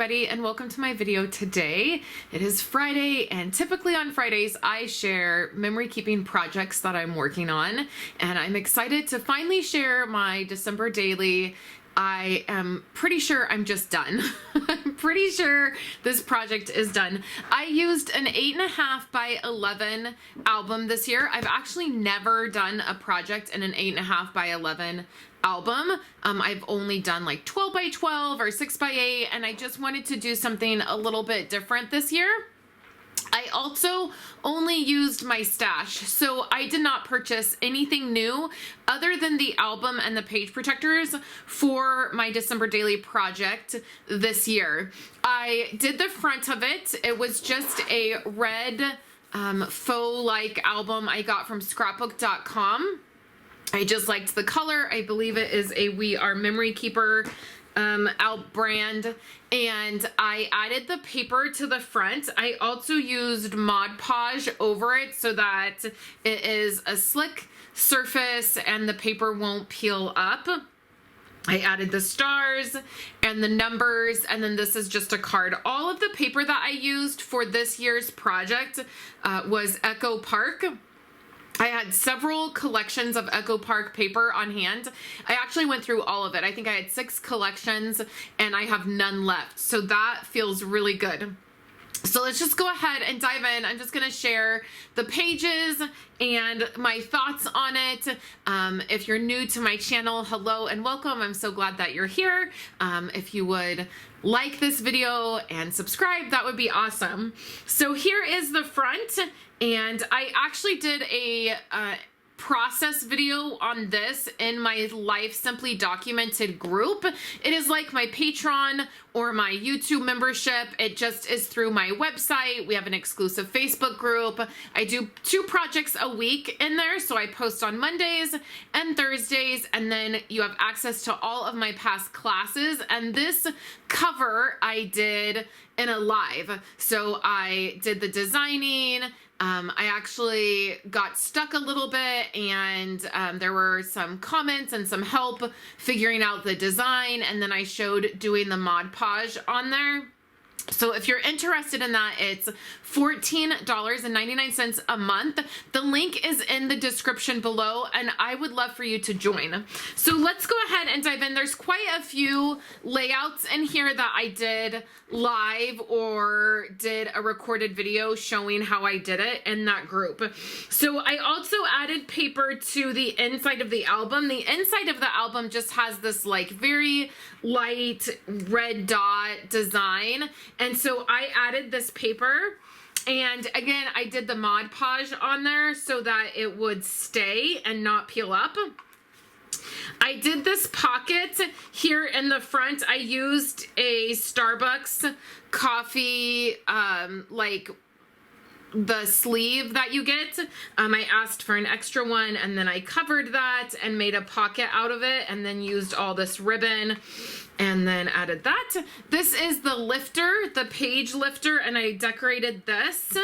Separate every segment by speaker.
Speaker 1: everybody, and welcome to my video today. It is Friday, and typically on Fridays I share memory keeping projects that I'm working on, and I'm excited to finally share my December daily. I am pretty sure I'm just done. I'm pretty sure this project is done. I used an 8.5 by 11 album this year. I've actually never done a project in an 8.5 by 11 album. I've only done like 12 by 12 or 6 by 8, and I just wanted to do something a little bit different this year. I also only used my stash, so I did not purchase anything new other than the album and the page protectors for my December daily project this year. I did the front of it. It was just a red faux-like album I got from scrapbook.com. I just liked the color. I believe it is a We Are Memory Keeper out brand, and I added the paper to the front. I also used Mod Podge over it so that it is a slick surface and the paper won't peel up. I added the stars and the numbers, and then this is just a card. All of the paper that I used for this year's project was Echo Park. I had several collections of Echo Park paper on hand. I actually went through all of it. I think I had 6 collections and I have none left. So that feels really good. So let's just go ahead and dive in. I'm just going to share the pages and my thoughts on it. If you're new to my channel, hello and welcome. I'm so glad that you're here. If you would like this video and subscribe, that would be awesome. So here is the front, and I actually did a process video on this in my Life Simply Documented group. It is like my Patreon or my YouTube membership. It just is through my website. We have an exclusive Facebook group. I do 2 projects a week in there, so I post on Mondays and Thursdays, and then you have access to all of my past classes. And this cover I did in a live. So I did the designing. I actually got stuck a little bit, and there were some comments and some help figuring out the design, and then I showed doing the Mod Podge on there. So if you're interested in that, it's $14.99 a month. The link is in the description below, and I would love for you to join. So let's go ahead and dive in. There's quite a few layouts in here that I did live or did a recorded video showing how I did it in that group. So I also added paper to the inside of the album. The inside of the album just has this like very light red dot design. And so I added this paper, and again, I did the Mod Podge on there so that it would stay and not peel up. I did this pocket here in the front. I used a Starbucks coffee, like the sleeve that you get. I asked for an extra one, and then I covered that and made a pocket out of it, and then used all this ribbon and then added that. This is the lifter, the page lifter, and I decorated this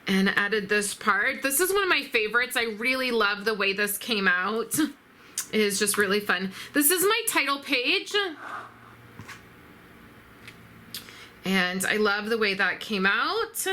Speaker 1: and added this part. This is one of my favorites. I really love the way this came out. It is just really fun. This is my title page, and I love the way that came out.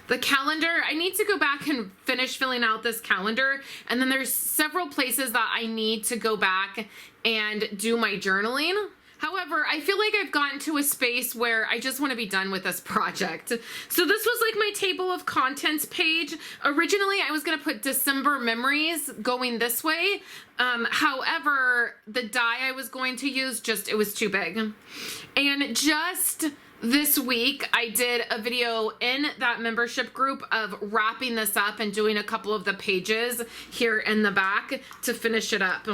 Speaker 1: The calendar, I need to go back and finish filling out this calendar, and then there's several places that I need to go back and do my journaling. However, I feel like I've gotten to a space where I just want to be done with this project. So this was like my table of contents page. Originally, I was going to put December memories going this way. However, the die I was going to use, it was too big. And just this week, I did a video in that membership group of wrapping this up and doing a couple of the pages here in the back to finish it up.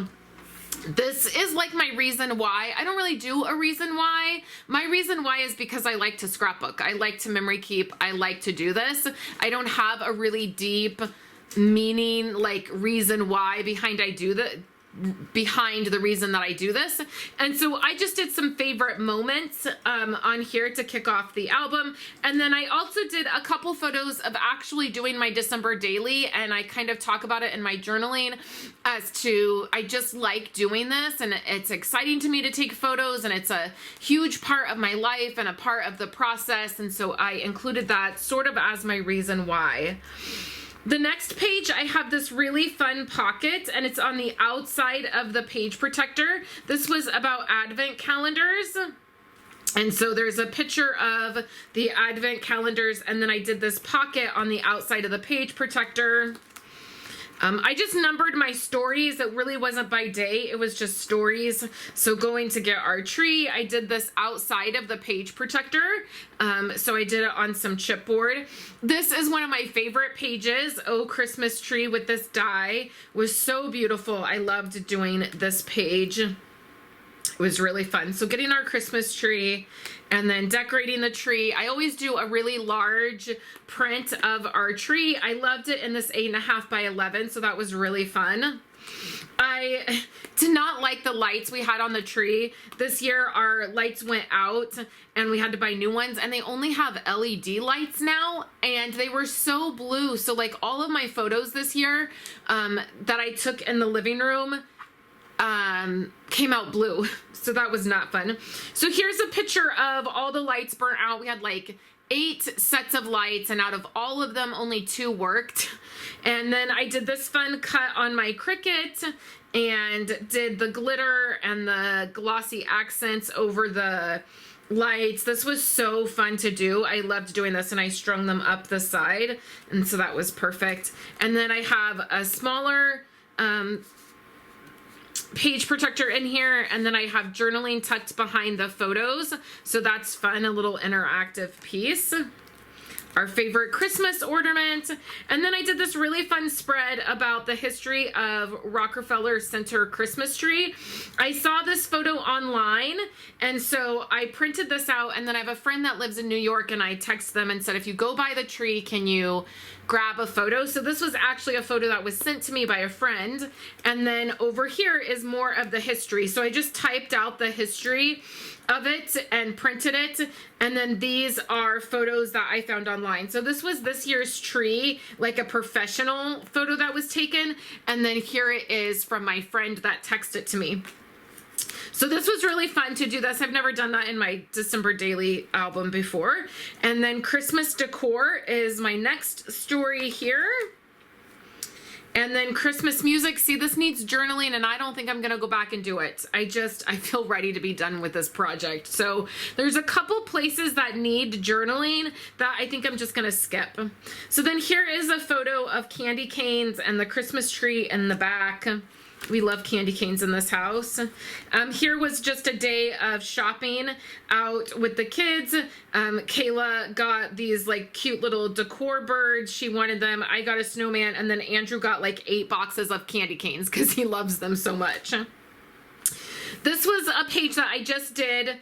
Speaker 1: This is like my reason why. I don't really do a reason why. My reason why is because I like to scrapbook. I like to memory keep. I like to do this. I don't have a really deep meaning, like reason why behind behind the reason that I do this. And so I just did some favorite moments on here to kick off the album. And then I also did a couple photos of actually doing my December daily, and I kind of talk about it in my journaling as to, I just like doing this, and it's exciting to me to take photos, and it's a huge part of my life and a part of the process. And so I included that sort of as my reason why. The next page, I have this really fun pocket, and it's on the outside of the page protector. This was about advent calendars. And so there's a picture of the advent calendars, and then I did this pocket on the outside of the page protector. I just numbered my stories. It really wasn't by day. It was just stories. So going to get our tree, I did this outside of the page protector. So I did it on some chipboard. This is one of my favorite pages. Oh, Christmas tree with this die was so beautiful. I loved doing this page. It was really fun. So getting our Christmas tree and then decorating the tree. I always do a really large print of our tree. I loved it in this 8.5 by 11, so that was really fun. I did not like the lights we had on the tree. This year our lights went out and we had to buy new ones, and they only have LED lights now, and they were so blue. So like all of my photos this year that I took in the living room came out blue. So that was not fun. So here's a picture of all the lights burnt out. We had like 8 sets of lights, and out of all of them, only 2 worked. And then I did this fun cut on my Cricut and did the glitter and the glossy accents over the lights. This was so fun to do. I loved doing this, and I strung them up the side, and so that was perfect. And then I have a smaller page protector in here, and then I have journaling tucked behind the photos, so that's fun, a little interactive piece. Our favorite Christmas ornament, and then I did this really fun spread about the history of Rockefeller Center Christmas tree. I saw this photo online, and so I printed this out, and then I have a friend that lives in New York, and I texted them and said, if you go by the tree, can you grab a photo? So this was actually a photo that was sent to me by a friend, and then over here is more of the history. So I just typed out the history of it and printed it, and then these are photos that I found online. So this was this year's tree, like a professional photo that was taken, and then here it is from my friend that texted to me. So this was really fun to do this. I've never done that in my December daily album before. And then Christmas decor is my next story here. And then Christmas music. See, this needs journaling, and I don't think I'm going to go back and do it. I feel ready to be done with this project. So there's a couple places that need journaling that I think I'm just going to skip. So then here is a photo of candy canes and the Christmas tree in the back. We love candy canes in this house. Here was just a day of shopping out with the kids. Kayla got these like cute little decor birds. She wanted them. I got a snowman, and then Andrew got like 8 boxes of candy canes because he loves them so much. This was a page that I just did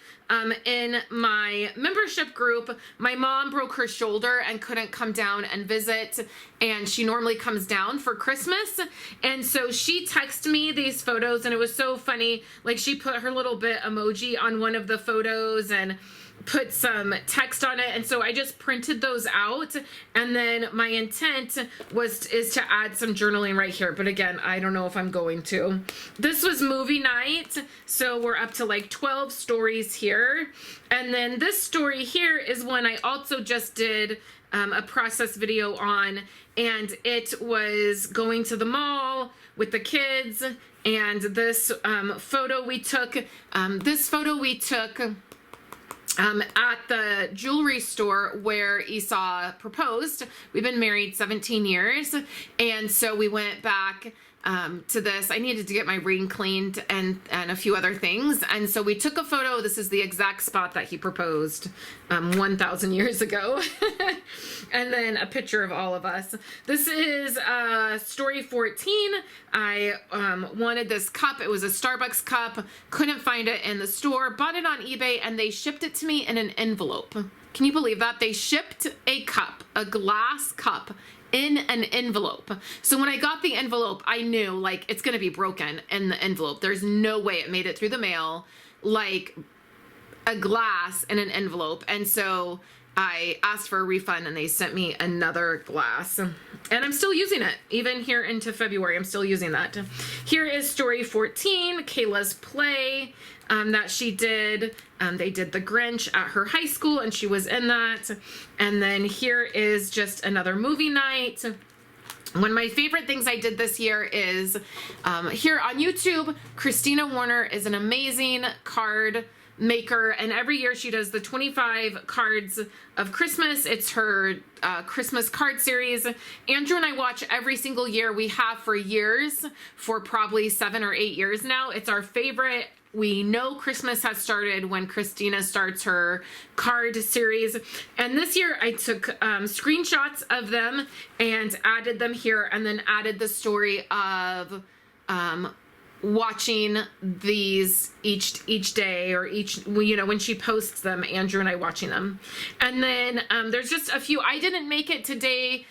Speaker 1: in my membership group. My mom broke her shoulder and couldn't come down and visit, and she normally comes down for Christmas. And so she texted me these photos, and it was so funny. Like, she put her little bit emoji on one of the photos and put some text on it, and so I just printed those out, and then my intent is to add some journaling right here, but again, I don't know if I'm going to. This was movie night, so we're up to like 12 stories here, and then this story here is one I also just did a process video on, and it was going to the mall with the kids, and this photo we took at the jewelry store where Esau proposed. We've been married 17 years, and so we went back to this. I needed to get my ring cleaned and a few other things, and so we took a photo. This is the exact spot that he proposed 1,000 years ago. And then a picture of all of us. This is story 14. I wanted this cup. It was a Starbucks cup. Couldn't find it in the store. Bought it on eBay, and they shipped it to me in an envelope. Can you believe that? They shipped a cup, a glass cup, in an envelope. So when I got the envelope, I knew like it's gonna be broken in the envelope. There's no way it made it through the mail, like a glass in an envelope. And so I asked for a refund and they sent me another glass. And I'm still using it. Even here into February, I'm still using that. Here is story 14, Kayla's play that she did. They did the Grinch at her high school and she was in that. And then here is just another movie night. One of my favorite things I did this year is here on YouTube, Christina Warner is an amazing card maker, and every year she does the 25 cards of Christmas. It's her Christmas card series. Andrew and I watch every single year. We have for years, for probably 7 or 8 years now. It's our favorite. We know Christmas has started when Christina starts her card series. And this year I took screenshots of them and added them here, and then added the story of watching these each day, or each, you know, when she posts them, Andrew and I watching them. And then there's just a few. I didn't make it today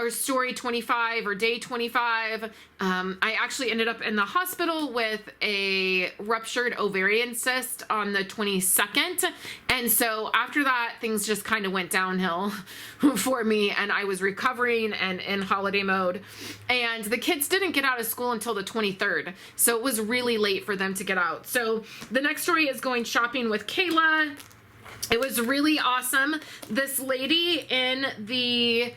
Speaker 1: or story 25 or day 25. I actually ended up in the hospital with a ruptured ovarian cyst on the 22nd. And so after that, things just kind of went downhill for me, and I was recovering and in holiday mode. And the kids didn't get out of school until the 23rd. So it was really late for them to get out. So the next story is going shopping with Kayla. It was really awesome. This lady in the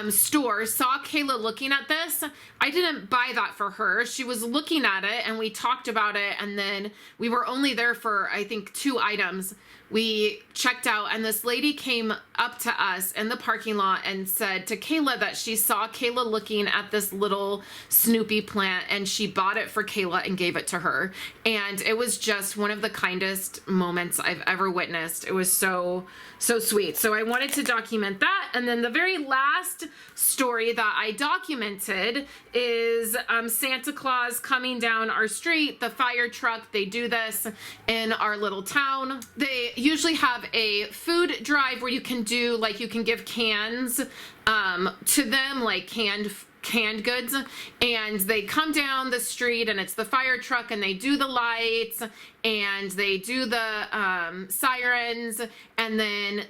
Speaker 1: store saw Kayla looking at this. I didn't buy that for her. She was looking at it and we talked about it, and then we were only there for, I think, 2 items. We checked out, and this lady came up to us in the parking lot and said to Kayla that she saw Kayla looking at this little Snoopy plant, and she bought it for Kayla and gave it to her. And it was just one of the kindest moments I've ever witnessed. It was so sweet. So I wanted to document that. And then the very last story that I documented is Santa Claus coming down our street, the fire truck. They do this in our little town. They usually have a food drive where you can do, like, you can give cans to them, like canned goods, and they come down the street, and it's the fire truck, and they do the lights, and they do the sirens, and then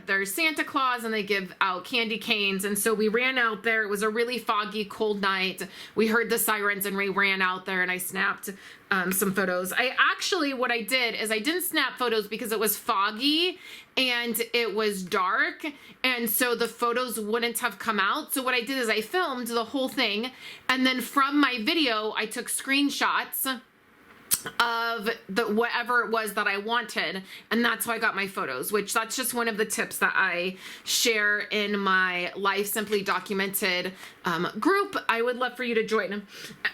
Speaker 1: there's Santa Claus, and they give out candy canes. And so we ran out there. It was a really foggy, cold night. We heard the sirens and we ran out there, and I snapped some photos. What I did is I didn't snap photos because it was foggy and it was dark, and so the photos wouldn't have come out. So what I did is I filmed the whole thing, and then from my video I took screenshots of whatever it was that I wanted, and that's how I got my photos, which that's just one of the tips that I share in my Life Simply Documented group. I would love for you to join.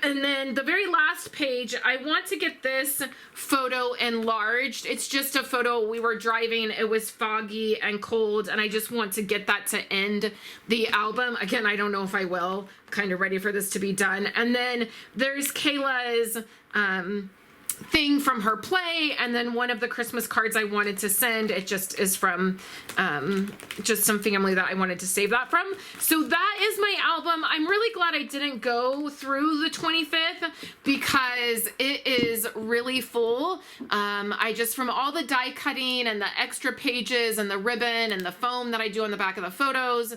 Speaker 1: And then the very last page, I want to get this photo enlarged. It's just a photo. We were driving, it was foggy and cold, and I just want to get that to end the album. Again, I don't know if I will. Kind of ready for this to be done. And then there's Kayla's thing from her play, and then one of the Christmas cards I wanted to send, it just is from just some family that I wanted to save that from. So that is my album. I'm really glad I didn't go through the 25th because it is really full. I just, from all the die cutting and the extra pages and the ribbon and the foam that I do on the back of the photos,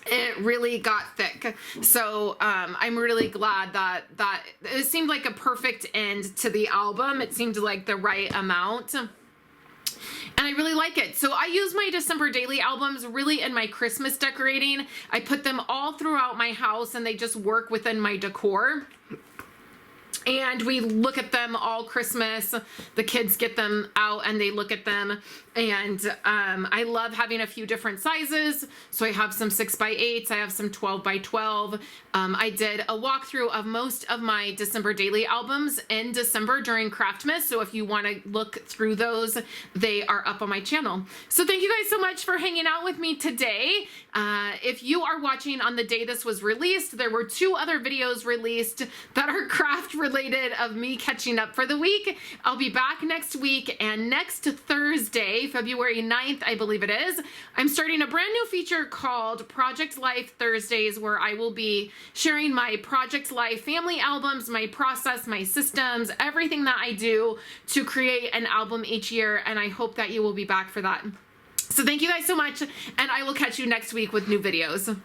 Speaker 1: it really got thick. So I'm really glad that it seemed like a perfect end to the album. It seemed like the right amount, and I really like it. So I use my December daily albums really in my Christmas decorating. I put them all throughout my house, and they just work within my decor. And we look at them all Christmas. The kids get them out and they look at them. And I love having a few different sizes. So I have some 6x8s. I have some 12x12. I did a walkthrough of most of my December daily albums in December during Craftmas. So if you want to look through those, they are up on my channel. So thank you guys so much for hanging out with me today. If you are watching on the day this was released, there were 2 other videos released that are craft related. related of me catching up for the week. I'll be back next week, and next Thursday, February 9th, I believe it is, I'm starting a brand new feature called Project Life Thursdays, where I will be sharing my Project Life family albums, my process, my systems, everything that I do to create an album each year, and I hope that you will be back for that. So thank you guys so much, and I will catch you next week with new videos.